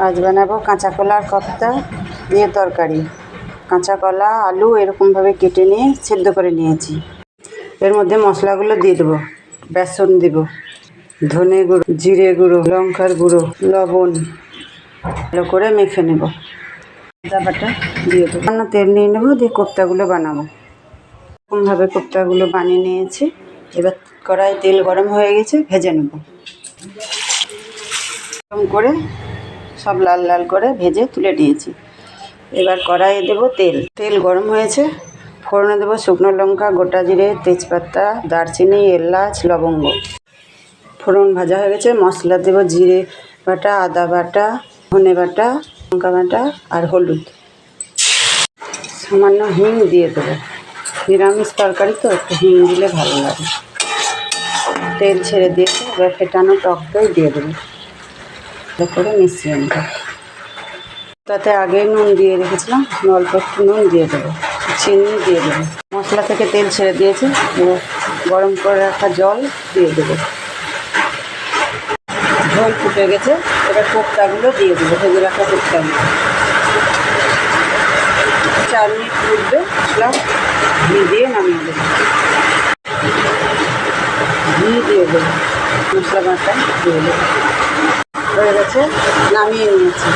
আজ বানাবো কাঁচা কলার কোপ্তা দিয়ে তরকারি। কাঁচা কলা আলু এরকমভাবে কেটে নিয়ে সেদ্ধ করে নিয়েছি। এর মধ্যে মশলাগুলো দিয়ে দেবো। বেসন দেব, ধনে গুঁড়ো, জিরে গুঁড়ো, লঙ্কার গুঁড়ো, লবণ, ভালো করে মেখে নেব। আদা বাটা দিয়ে দেবো, তেল নিয়ে নেবো, দিয়ে কোপ্তাগুলো বানাবো। এরকমভাবে কোপ্তাগুলো বানিয়ে নিয়েছি। এবার কড়াই তেল গরম হয়ে গেছে, ভেজে নেব। গরম করে সব লাল লাল করে ভেজে তুলে নিয়েছি। এবার কড়াইয়ে দেবো তেল। তেল গরম হয়েছে, ফোড়নে দেবো শুকনো লঙ্কা, গোটা জিরে, তেজপাতা, দারচিনি, এলাচ, লবঙ্গ। ফোড়ন ভাজা হয়ে গেছে, মশলা দেবো জিরে বাটা, আদা বাটা, ধনে বাটা, লঙ্কা বাটা আর হলুদ। সামান্য হিং দিয়ে দেবো। নিরামিষ তরকারি তো একটু হিং দিলে ভালো লাগে। তেল ছেড়ে দিয়েছে, এবার ফেটানো টক দই দিয়ে দেবো। ভালো করে মিশিয়ে নেব। তাতে আগে নুন দিয়ে রেখেছিলাম, অল্প একটু নুন দিয়ে দেবো, চিনি দিয়ে দেবো। মশলা থেকে তেল ছেড়ে দিয়েছে, এবার গরম করে রাখা জল দিয়ে দেবো। ঝোল ফুটে গেছে, এবার কোপ্তাগুলো দিয়ে দেবো, ভেজে রাখা কোপ্তাগুলো। 4 মিনিট ফুটবে, ঘি দিয়ে নামিয়ে দেবো। ঘি দিয়ে দেবো, মশলা বাটা দিয়ে দেবো। হয়ে গেছে, নামিয়ে নিয়েছি।